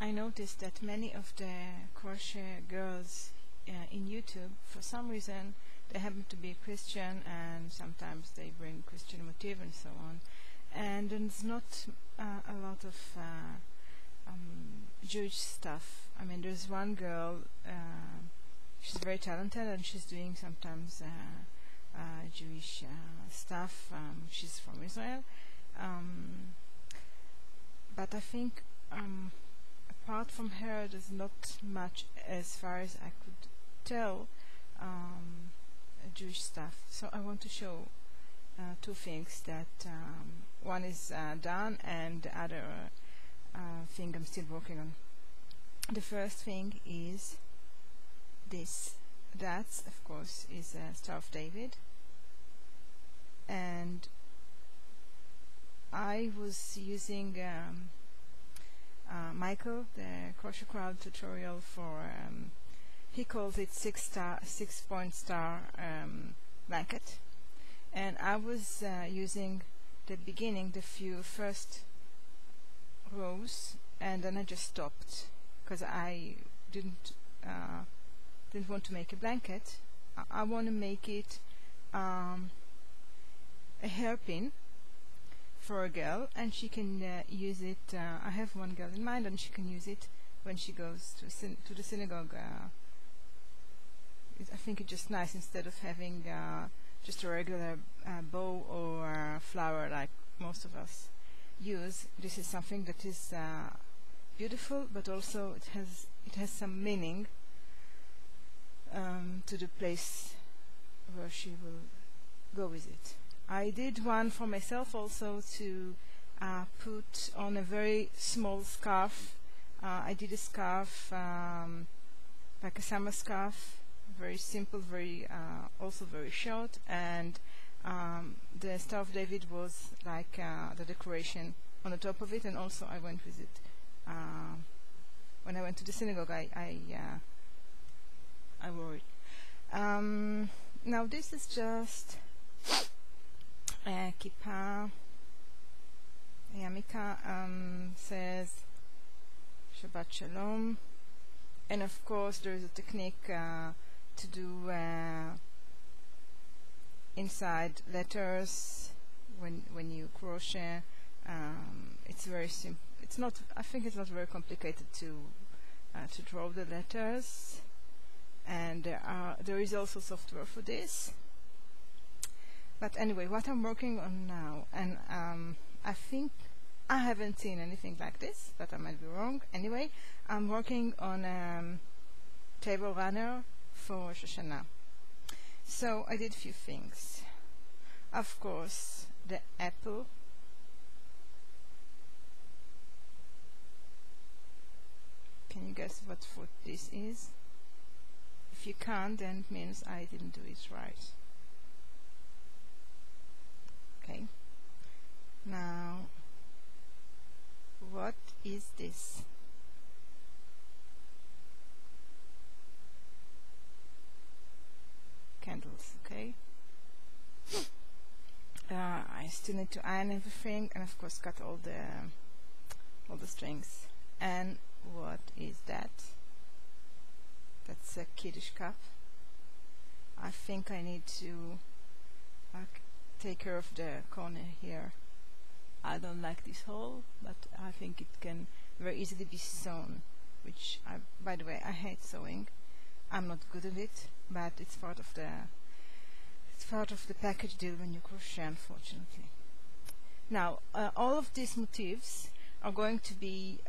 I noticed that many of the crochet girls in YouTube, for some reason, they happen to be Christian, and sometimes they bring Christian motif and so on. And there's not a lot of Jewish stuff. I mean, there's one girl, she's very talented, and she's doing sometimes Jewish stuff. She's from Israel. But I think apart from her, there's not much, as far as I could tell, Jewish stuff. So I want to show two things. That one is done, and the other thing I'm still working on. The first thing is this. That, of course, is a Star of David, and I was using Michael, the crochet crowd tutorial for he calls it 6-point star blanket, and I was using the beginning, the first rows, and then I just stopped because I didn't want to make a blanket. I want to make it a hairpin for a girl, and she can use it. I have one girl in mind, and she can use it when she goes to the synagogue. I think it's just nice, instead of having just a regular bow or flower like most of us use. This is something that is beautiful, but also it has some meaning to the place where she will go with it. I did one for myself also to put on a very small scarf. I did a scarf like a summer scarf, very simple, very also very short, and the Star of David was like the decoration on the top of it, and also I went with it when I went to the synagogue. I wore it. Now this is just Kippah. Yamika says Shabbat Shalom, and of course there is a technique to do inside letters when you crochet. It's very simple. It's not. I think it's not very complicated to draw the letters, and there is also software for this. But anyway, what I'm working on now, and I think I haven't seen anything like this, but I might be wrong. Anyway, I'm working on table runner for Rosh Hashanah. So I did a few things. Of course, the apple. Can you guess what fruit this is? If you can't, then it means I didn't do it right. Okay. Now, what is this? Candles, okay. I still need to iron everything, and of course cut all the strings. And what is that? That's a Kiddush cup. I think I need to take care of the corner here. I don't like this hole, but I think it can very easily be sewn, which by the way, I hate sewing. I'm not good at it, but it's part of the package deal when you crochet, unfortunately. Now, all of these motifs are going to be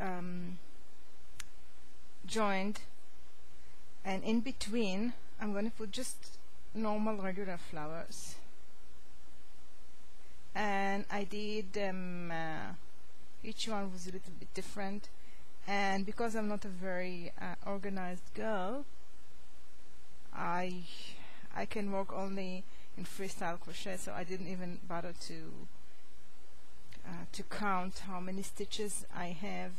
joined, and in between I'm going to put just normal regular flowers. And I did them, each one was a little bit different, and because I'm not a very organized girl, I can work only in freestyle crochet, so I didn't even bother to count how many stitches I have,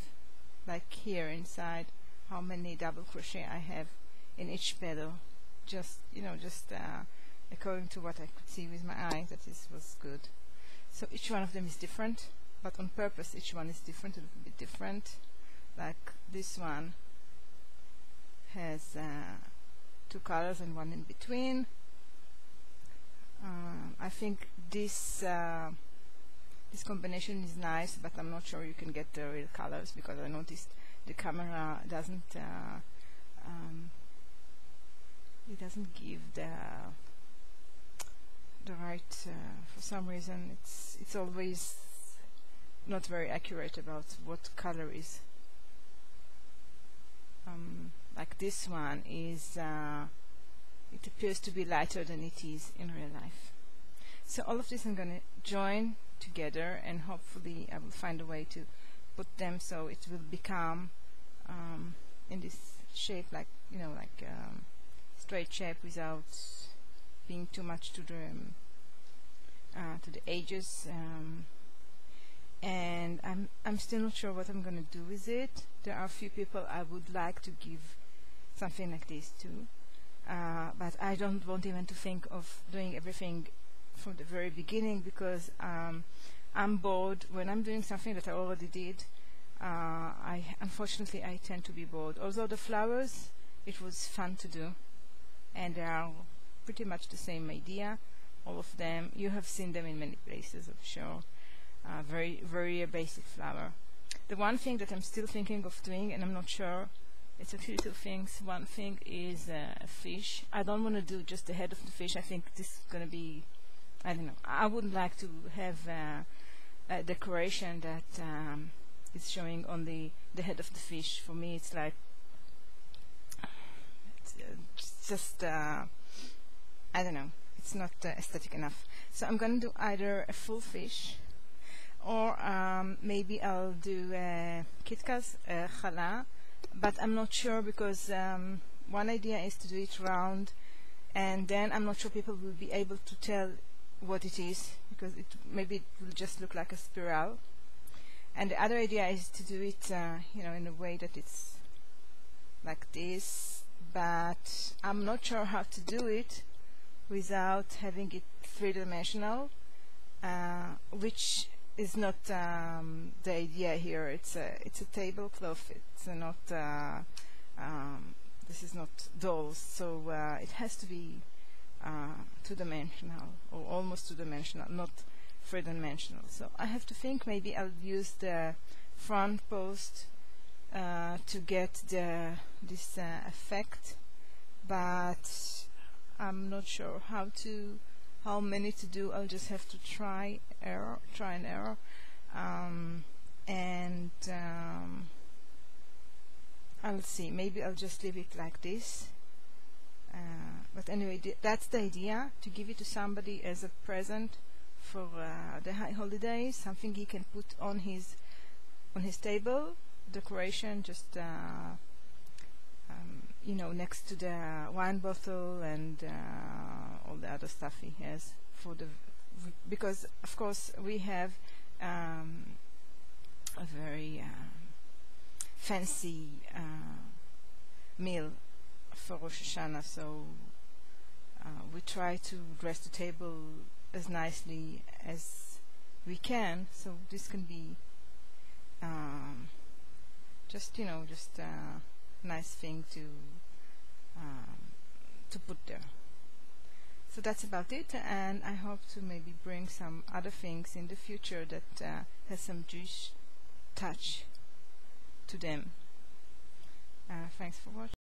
like here inside, how many double crochet I have in each petal. Just according to what I could see with my eye, that this was good. So each one of them is different, but on purpose each one is different, a little bit different. like this one has 2 colors and one in between. I think this this combination is nice, but I'm not sure you can get the real colors, because I noticed the camera doesn't it doesn't give the right for some reason it's always not very accurate about what color is. Like this one is it appears to be lighter than it is in real life. So all of this I'm going to join together, and hopefully I will find a way to put them so it will become in this shape, like, you know, like straight shape without being too much to the edges. And I'm still not sure what I'm going to do with it. There are a few people I would like to give something like this to, but I don't want even to think of doing everything from the very beginning, because I'm bored when I'm doing something that I already did. Unfortunately I tend to be bored. Although the flowers, it was fun to do, and they are pretty much the same idea, all of them. You have seen them in many places, I'm sure. Very basic flower. The one thing that I'm still thinking of doing, and I'm not sure, it's actually two things. One thing is a fish. I don't want to do just the head of the fish. I think this is going to be, I don't know, I would like to have a decoration that is showing on the head of the fish. For me it's like it's just I don't know, it's not aesthetic enough. So I'm going to do either a full fish, or maybe I'll do kitkas, challah, but I'm not sure, because one idea is to do it round, and then I'm not sure people will be able to tell what it is, because maybe it will just look like a spiral. And the other idea is to do it you know, in a way that it's like this, but I'm not sure how to do it without having it three-dimensional, which is not the idea here. It's a tablecloth. It's not this is not dolls, so it has to be two-dimensional, or almost two-dimensional, not three-dimensional. So I have to think, maybe I'll use the front post to get this effect, but I'm not sure how many to do. I'll just have to try and error, and I'll see. Maybe I'll just leave it like this. But anyway, that's the idea, to give it to somebody as a present for the high holidays, something he can put on his table, decoration, just you know, next to the wine bottle and all the other stuff he has for the, because of course we have a very fancy meal for Rosh Hashanah, so we try to dress the table as nicely as we can, so this can be just, you know, just a nice thing to put there. So that's about it, and I hope to maybe bring some other things in the future that has some Jewish touch to them. Thanks for watching.